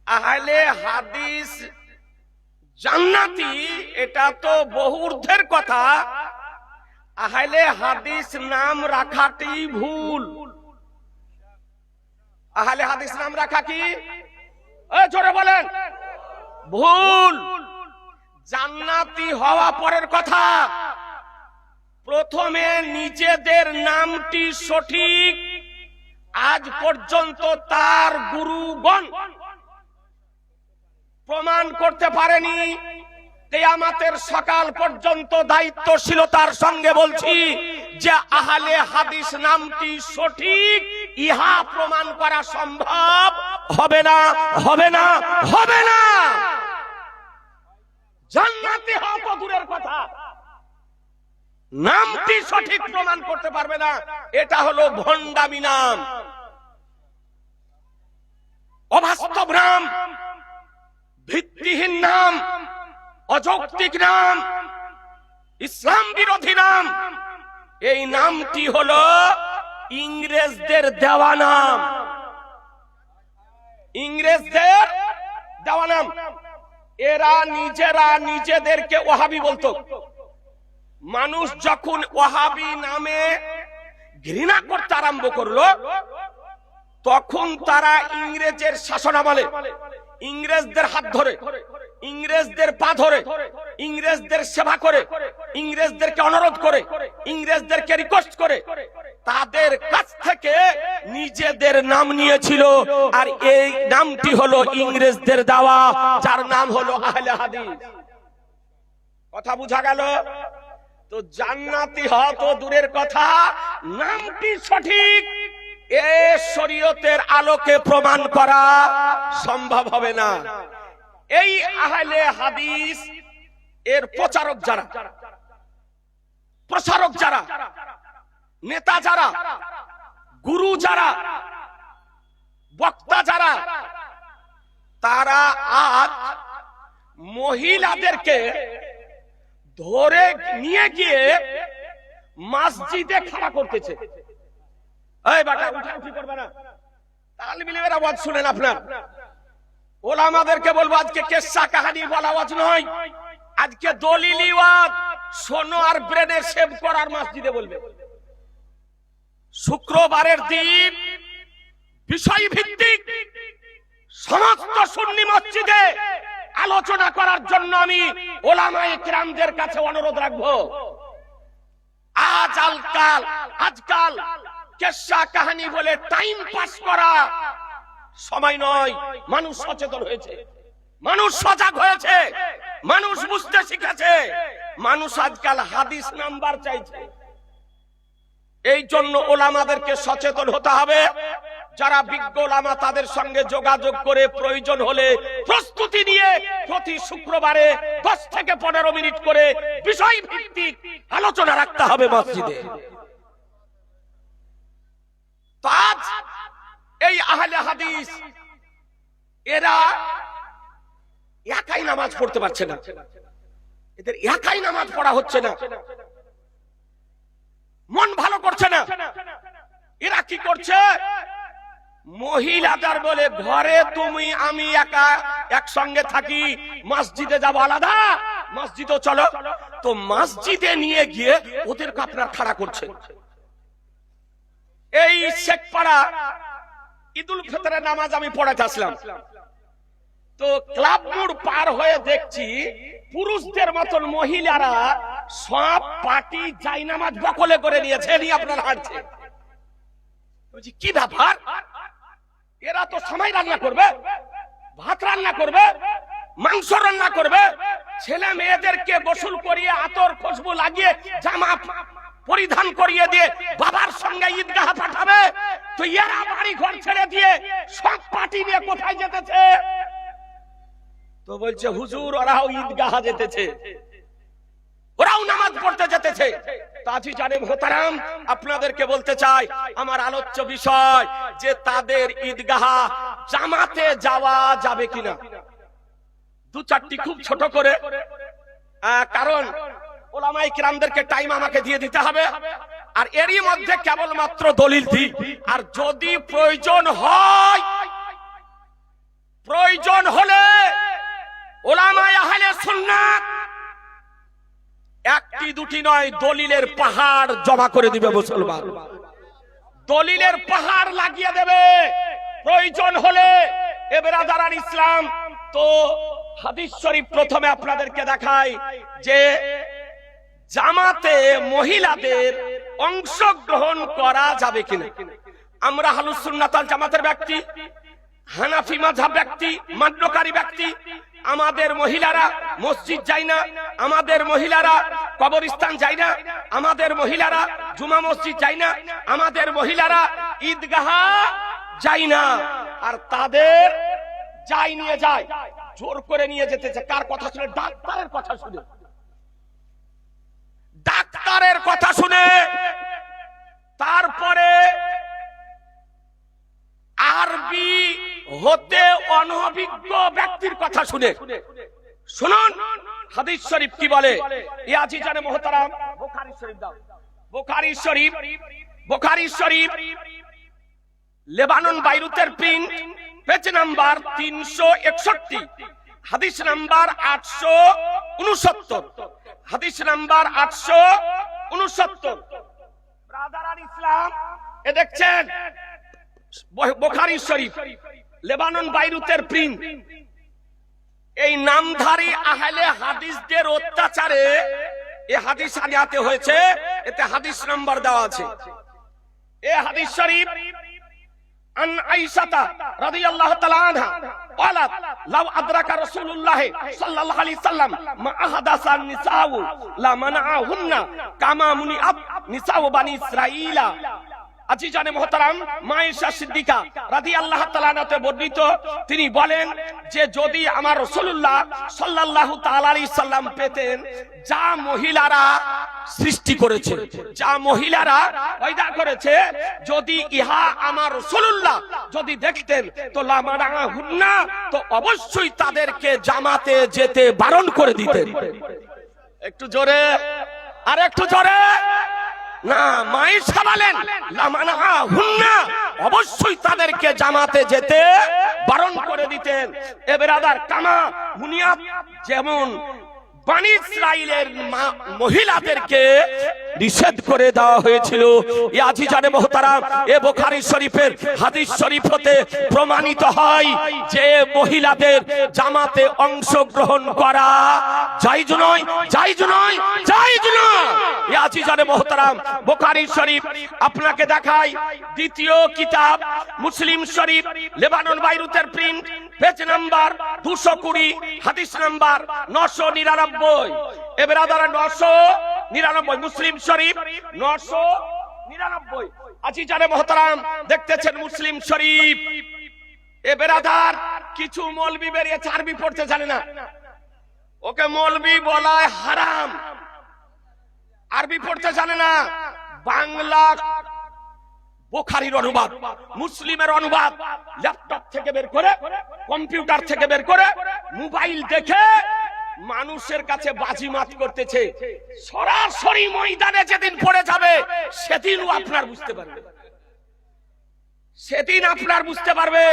আহলে হাদিস জান্নাতি, এটা তো বহু ঊর্ধ্বের কথা। আহলে হাদিস নাম রাখাটি ভুল। আহলে হাদিস নাম রাখা কি জোরে বলেন ভুল। জান্নাতি হওয়া পরের কথা, প্রথমে নিজেদের নামটি সঠিক আজ পর্যন্ত তার গুরুগণ প্রমাণ করতে পারেনি। কিয়ামতের সকাল পর্যন্ত দায়িত্বশীলতার সঙ্গে বলছি যে আহলে হাদিস নামটি সঠিক, ইহা প্রমাণ করা সম্ভব হবে না, হবে না, হবে না। জান্নাতি হওয়া তো দূরের কথা, নামটি সঠিক প্রমাণ করতে পারবে না। এটা হলো ভণ্ডামি নাম, অবাস্তব নাম, ভিত্তিহীন নাম, অযৌক্তিক নাম, ইসলাম বিরোধী নাম। এই নামটি হলো ইংরেজদের দেওয়া নাম, ইংরেজদের দেওয়া নাম। এরা নিজেরা নিজেদেরকে ওয়াহাবি বলতো। মানুষ যখন ওয়াহাবি নামে ঘৃণা করতে আরম্ভ করলো, তখন তারা ইংরেজের শাসনামলে ইংরেজদের হাত ধরে, ইংরেজদের পা ধরে, ইংরেজদের সেবা করে, ইংরেজদেরকে অনুরোধ করে, ইংরেজদেরকে রিকোয়েস্ট করে তাদের কাছ থেকে নিজেদের নাম নিয়েছিল। আর এই নামটি হলো ইংরেজদের দেওয়া, যার নাম হলো আহলে হাদিস। কথা বুঝা গেল? তো জান্নাতি হওয়া তো দূরের কথা, নামটি সঠিক এ শরীয়তের আলোকে প্রমাণ করা সম্ভব হবে না। এই আহলে হাদিস এর প্রচারক যারা, প্রসারক যারা, নেতা যারা, গুরু যারা, বক্তা যারা, তারা আজ মহিলাদেরকে ধরে নিয়ে গিয়ে মসজিদে খাড়া করতেছে। এই বাটা উঠাউঠি করবে না, তালিম ইলমের আওয়াজ শুনেন আপনার। ওলামাদেরকে বলবো আজকে কিসসা কাহিনী বলা আওয়াজ নয়, আজকে দলিলি ওয়াজ শোনো আর ব্রেনে সেভ করার মসজিদে বলবে। শুক্রবারের দিন বিষয় ভিত্তিক সমস্ত সুন্নি মসজিদে আলোচনা করার জন্য আমি ওলামায়ে কিরামদের কাছে অনুরোধ রাখবো। আজকাল কিসসা কাহিনী বলে টাইম পাস করা সময় নয়। মানুষ সচেতন হয়েছে, মানুষ সজাগ হয়েছে, মানুষ বুঝতে শিখেছে, মানুষ আজকাল হাদিস নাম্বার চাইছে। এই জন্য ওলামাদেরকে সচেতন হতে হবে। যারা বিজ্ঞ ওলামা তাদের সঙ্গে যোগাযোগ করে প্রয়োজন হলে প্রস্তুতি নিয়ে প্রতি শুক্রবারে 10 থেকে 15 মিনিট করে বিষয় ভিত্তিক আলোচনা রাখতে হবে মসজিদে। তো আজ এই আহলে হাদিস এরা একাই নামাজ পড়তে পারছে না, এদের একাই নামাজ পড়া হচ্ছে না, মন ভালো করছে না। এরা কি করছে? মহিলাদের বলে ঘরে তুমি আমি একা একসঙ্গে থাকি, মসজিদে যাবো আলাদা, মসজিদে চলো। তো মসজিদে নিয়ে গিয়ে ওদেরকে আপনার খাড়া করছে। এই শেখপাড়া ঈদুল ফিতরের নামাজ আমি পড়াতে আসলাম, তো ক্লাব মোড় পার হয়ে দেখছি পুরুষদের মতন মহিলারা সব পার্টি যাই নামাজ বকলে করে নিয়েছে, নিয়ে আপনার হাঁটছে। কি ব্যাপার? এরা তো সময় রান্না করবে, ভাত রান্না করবে, মাংস রান্না করবে, ছেলে মেয়েদেরকে গোসল করিয়ে আতর খুশবু লাগিয়ে জামা পরিধান করিয়ে দিয়ে বাবার সঙ্গে ঈদগাহ পাঠাবে। তো এরা বাড়ি ঘর ছেড়ে দিয়ে সব পার্টি নিয়ে কোথায় যেতেছে? তো বলছে হুজুর ওরাও ঈদগাহ যেতেছে, ওরাও নামাজ পড়তে যেতেছে। তাজি জানে মোহতারাম, আপনাদেরকে বলতে চাই আমার আলোচ্য বিষয় যে তাদের ঈদগাহ জামাতে যাওয়া যাবে কিনা। 2-4টি খুব ছোট করে, কারণ ওলামায়ে কিরামদেরকে টাইম আমাকে দিয়ে দিতে হবে, আর এরই মধ্যে কেবলমাত্র দলিল দিই। আর যদি প্রয়োজন হয় প্রয়োজন হলে উলামায়ে আহলে সুন্নাত একটি দুটি নয়, দলিলের পাহাড় জমা করে দিবে মুসলমান, দলিলের পাহাড় লাগিয়ে দেবে প্রয়োজন হলে। এ বেরাদারান ইসলাম, তো হাদিস শরীফ প্রথমে আপনাদেরকে দেখাই যে জামাতে মহিলাদের অংশগ্রহণ করা যাবে কিনা। আমরা আহলুস সুন্নাত ওয়াল জামাতের ব্যক্তি, হানাফি মাযহাব ব্যক্তি, মান্যকারী ব্যক্তি, আমাদের মহিলারা মসজিদ যায় না, আমাদের মহিলারা কবরস্থান যায় না, আমাদের মহিলারা জুমা মসজিদ যায় না, আমাদের মহিলারা ঈদগাহ যায় না। আর তাদের যাই নিয়ে যায়, জোর করে নিয়ে যেতে চায়। কার কথা শুনে? ডাক্তারের কথা শুনে, ডাক্তারের কথা শুনে, তারপরে আরবি হতে অনভিজ্ঞ ব্যক্তির কথা শুনে। শুনুন হাদিস শরীফ কি বলে। ইয়া আজিজানে মুহতারাম, বুখারী শরীফ দাও, বুখারী শরীফ, বুখারী শরীফ লেবানন বাইরুতের প্রিন্ট, পেজ নাম্বার 361, হাদিস নাম্বার 869, হাদিস নাম্বার 869। ব্রাদার ইসলাম, এ দেখছেন বুখারী শরীফ লেবানন বাইরুতের প্রিন্ট। এই নামধারী আহলে হাদিসদের অত্যাচারে এই হাদিস আনিয়াতে হয়েছে, এতে হাদিস নাম্বার দেওয়া আছে। এই হাদিস শরীফ আন আয়েশা রাদিয়াল্লাহু তাআলা আনহা قالت لو ادرك رسول الله صلى الله عليه وسلم ما احدث النساء لا منعهن كما منعت نساء بني اسرائيل। আজিজানে মুহতারাম, মা আয়েশা সিদ্দিকা রাদিয়াল্লাহু তাআলা আনহা বর্ণিত, তিনি বলেন যে যদি আমার রাসূলুল্লাহ সাল্লাল্লাহু তাআলা আলাইহি সাল্লাম পেতেন যা মহিলারা সৃষ্টি করেছে, যা মহিলারা পয়দা করেছে, যদি ইহা আমার রাসূলুল্লাহ যদি দেখতেন তো লামানাহুন্না, তো অবশ্যই তাদেরকে জামাতে যেতে বারণ করে দিতেন। একটু জোরে, আর একটু জোরে না। মায়েশা বলেন লামানাহুন্না, অবশ্যই তাদেরকে জামাতে যেতে বারণ করে দিতেন। এ বেরাদার, কামা মুনিয়াত, যেমন বনি ইসরাইলের মহিলাদেরকে নিষেধ করে দেওয়া হয়েছিল। এ আজিজানে মুহতারাম, এ বুখারী শরীফের হাদিস শরীফ হতে প্রমাণিত হয় যে মহিলাদের জামাতে অংশগ্রহণ করা জায়েজ নয়, জায়েজ নয়, জায়েজ নয়। এ আজিজানে মুহতারাম, বুখারী শরীফ আপনাকে দেখাই, দ্বিতীয় কিতাব Muslim Sharif Lebanon বাইরুতের print, page number 220, হাদিস নাম্বার 999। এ বেরাদার 999, মুসলিম শরীফ 999। আজিজানে মুহতারাম, দেখতেছেন মুসলিম শরীফ। এ বেরাদার, কিছু মৌলবি বেরিয়েছে, আরবি পড়তে জানে না, ওকে মৌলবি বলায় হারাম। আরবি পড়তে জানে না, বাংলা বুখারীর অনুবাদ, মুসলিমের অনুবাদ ল্যাপটপ থেকে বের করে, কম্পিউটার থেকে বের করে, মোবাইল দেখে মানুষের কাছে বাজিমাত করতেছে। সরাসরি ময়দানে যেদিন পড়ে যাবে সেদিনও আপনার বুঝতে পারবে, সেদিন আপনার বুঝতে পারবে।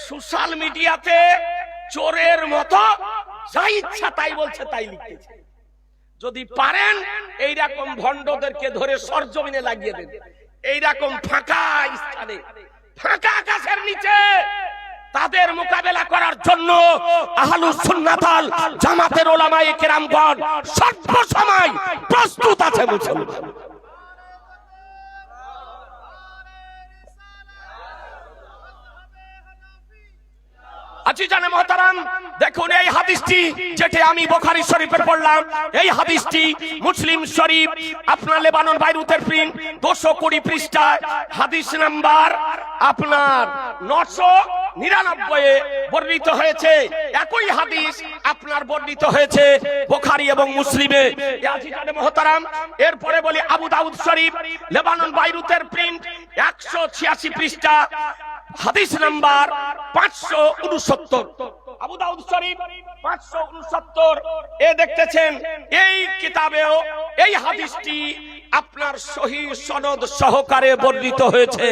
সোশ্যাল মিডিয়াতে চোরের মতো যা ইচ্ছা তাই বলছে, তাই লিখতেছে। যদি পারেন এইরকম ভণ্ডদেরকে ধরে সরজমিনে লাগিয়ে দেন, এইরকম ফাঁকা স্থানে, ফাঁকা আকাশের নিচে তাদের মোকাবেলা করার জন্য আহলুস সুন্নাত ওয়াল জামাতের উলামায়ে কেরামগণ সর্ব সময় প্রস্তুত আছে মুসলমান। আজিজানে মুহতারাম, দেখুন এই হাদিসটি যেটা আমি বুখারী শরীফের পড়লাম, এই হাদিসটি মুসলিম শরীফ আপনার লেবানন বাইরুতের প্রিন্ট 220 পৃষ্ঠায় হাদিস নাম্বার আপনার 999 বর্ণিত হয়েছে। একই হাদিস আপনার বর্ণিত হয়েছে বুখারী এবং মুসলিমে। আজিজানে মুহতারাম, এরপরে বলি আবু দাউদ শরীফ লেবানন বাইরুতের প্রিন্ট 186 পৃষ্ঠা হাদিস নাম্বার 569। আবু দাউদ শরীফ 569। এ দেখতেছেন এই কিতাবেও এই হাদিসটি আপনার সহি সনদ সহকারে বর্ণিত হয়েছে।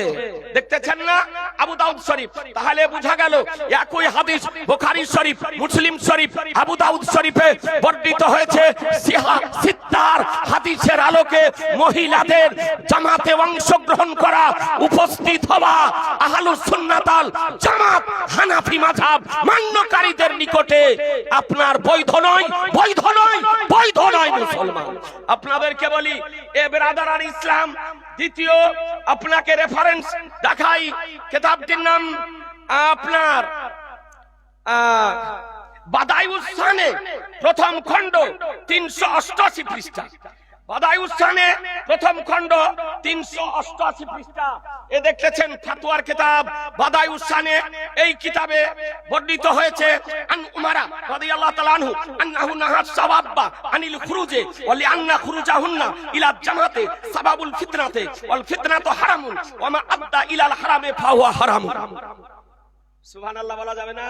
দেখতেছেন না আবু দাউদ শরীফ, তাহলে বোঝা গেল একই হাদিস বুখারী শরীফ, মুসলিম শরীফ, আবু দাউদ শরীফে বর্ণিত হয়েছে। সিত্তার হাদিসের আলোকে মহিলাদের জামাতে অংশগ্রহণ করা, উপস্থিত হওয়া আহলুস সুন্নাত ওয়াল জামাত হানাফি মাযহাব মান্যকারীদের নিকটে আপনার বৈধ নয়, বৈধ নয়, বৈধ নয় মুসলমান। আপনাদেরকে বলি এ ব্রাদারান ইসলাম, দ্বিতীয় আপনাকে রেফারেন্স দেখাই, কিতাবটির নাম আপনার বাদায়ুস সানে প্রথম খণ্ড 388 পৃষ্ঠা। বাদায়ুস সানে প্রথম খণ্ড 388 পৃষ্ঠা। এ দেখতেছেন ফতোয়ার কিতাব বাদায়ুস সানে। এই কিতাবে বর্ণিত হয়েছে আন উমারা রাদিয়াল্লাহু তাআলা আনহু আন্নাহু নাহা সাওয়াবা আনিল খুরুজে ওয়া লিআন্না খুরুজাহুন্না ইলা জামাতে সাবাবুল ফিতনাতে ওয়াল ফিতনাতু হারামুন ওয়া মা আদ্দা ইলাল হারামে ফাহুয়া হারামুন। সুবহানাল্লাহ বলা যাবে না?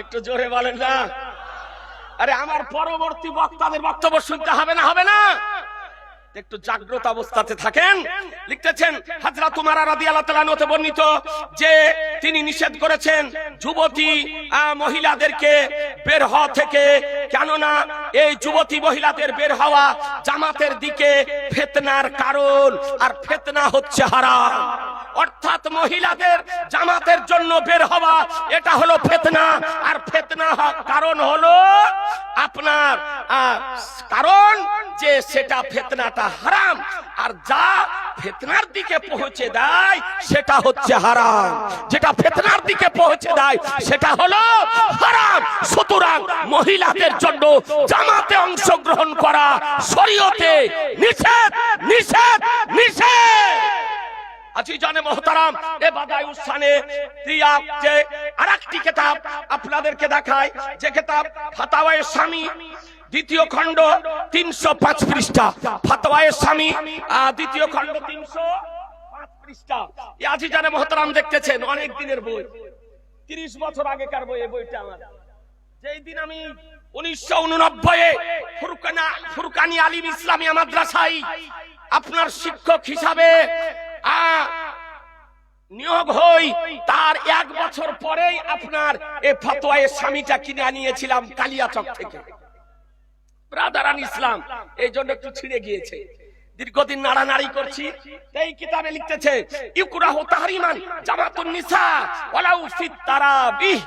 একটু জোরে বলেন না। আরে আমার পরবর্তী বক্তাদের বক্তব্য শুনতে হবে না, হবে না? একটু জাগ্রত অবস্থাতে থাকেন। লিখতেছেন হযরত উমর রাদিয়াল্লাহু তাআলা হতে বর্ণিত যে তিনি নিষেধ করেছেন যুবতী মহিলাদেরকে বের হওয়া থেকে, কেননা এই যুবতী মহিলাদের বের হওয়া জামাতের দিকে ফিতনার কারণ, আর ফিতনা হচ্ছে হারাম। অর্থাৎ মহিলাদের জামাতের জন্য বের হওয়া এটা হলো ফিতনা, আর ফিতনা কারণ হলো আপনার কারণ যে সেটা ফিতনাটা হারাম, আর যা ফিতনার দিকে পৌঁছে দেয় সেটা হচ্ছে হারাম। যেটা ফিতনার দিকে পৌঁছে দেয় সেটা হলো হারাম। সুতরাং মহিলাদের জন্য জামাতে অংশগ্রহণ করা শরীয়তে নিষেধ, নিষেধ, নিষেধ। আজিজানে মোহতারাম, এ বাদায়ুস সানে যে আরেকটি কিতাব আপনাদেরকে দেখায়, যে কিতাব ফাতাওয়ায়ে শামী দ্বিতীয় খণ্ড 305 পৃষ্ঠা। ফাতাওয়ায়ে শামী দ্বিতীয় খণ্ড 305 পৃষ্ঠা। এই আজিজানে মোহতারাম দেখতেছেন অনেক দিনের বই, 30 বছর আগেকার বই। এই বইটা আমার যেই দিন আমি 1989 ফুরকানি আলিম ইসলামিয়া মাদ্রাসায় আপনার শিক্ষক হিসাবে নিয়োগ হই, তার 1 বছর পরেই আপনার এই ফতোয়ায়ে শামীটা কিনে আনিয়েছিলাম কালিয়াচক থেকে। ব্রাদারান ইসলাম, এই জন্য একটু ছিঁড়ে গিয়েছে, দীর্ঘদিন নাড়ানাড়ি করছি। এই কিতাবে লিখতেছে ইকরাহু তাহরিমান জামাতুন নিসা ওয়ালাউ ফিত তারাবিহ।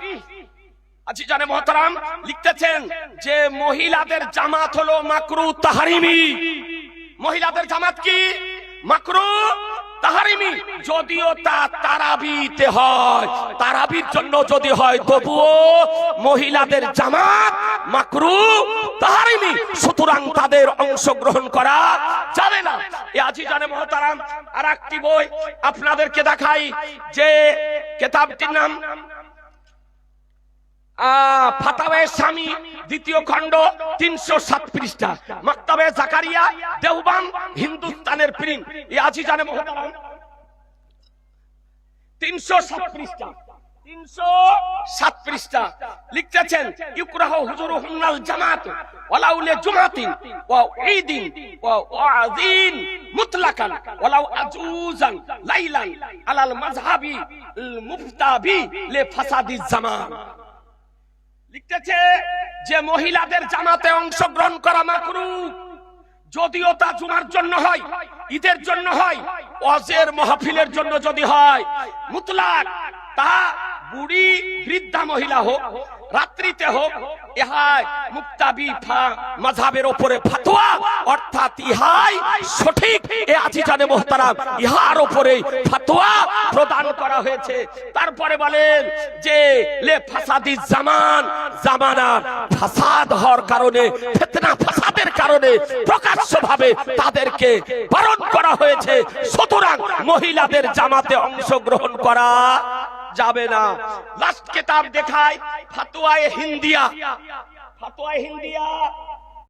আজিজানে মুহতারাম লিখতেছেন যে মহিলাদের জামাত হলো মাকরুহ তাহরিমি। মহিলাদের জামাত কি? মাকরুহ তাহরিমি। যদিও তা তারাবিতে হয়, তারাবির জন্য যদি হয় তবুও মহিলাদের জামাত মাকরুহ তাহরিমি। সুতরাং তাদের অংশগ্রহণ করা যাবে না। এই আজিজানে মুহতারাম আরেকটি বই আপনাদেরকে দেখাই, যে কিতাবটির নাম ফাতাওয়ায়ে শামী দ্বিতীয় খণ্ড 307 পৃষ্ঠা। মাকতাবে জাকারিয়া দেওবন্দ হিন্দুস্তানের প্রিন্ট। এই আজিজানে মুহতারাম 307 পৃষ্ঠা, 307 পৃষ্ঠা লিখতেছেন ইকরাহু হুজুরুহুন্নাল জামাত ওয়ালাউ লিজুমাতিন ওয়া ঈদিন ওয়া ওয়াযিন মুতলাকান ওয়ালাউ আজুজান লাইলান আলাল মাযহাবি মুফতাবি লিফাসাদিজ জামান। লিখতেছে যে মহিলাদের জামাতে অংশগ্রহণ করা মাকরুহ, যদিও তা জুমার জন্য হয়, ঈদের জন্য হয়, ওয়াজের মাহফিলের জন্য যদি হয়, মুতলাক তা বুড়ি বৃদ্ধা মহিলা হোক, রাত্রিতে হোক, ইহাই মুফতাবি মাযহাবের উপরে ফতোয়া, অর্থাৎ ইহাই সঠিক। এ আজিজানে মুহতারাম ইহার উপরে ফতোয়া প্রদান করা হয়েছে। তারপরে বলেন যে লে ফাসাদিজ জামান, জামানার ফাসাদ হওয়ার কারণে, ফিতনা ফাসাদের কারণে প্রকাশ্যভাবে তাদেরকে বারণ করা হয়েছে। সুতরাং মহিলাদের জামাতে অংশগ্রহণ করা যাবে না। লাস্ট কিতাব দেখায় ফতোয়ায়ে হিন্দিয়া। ফতোয়ায়ে হিন্দিয়া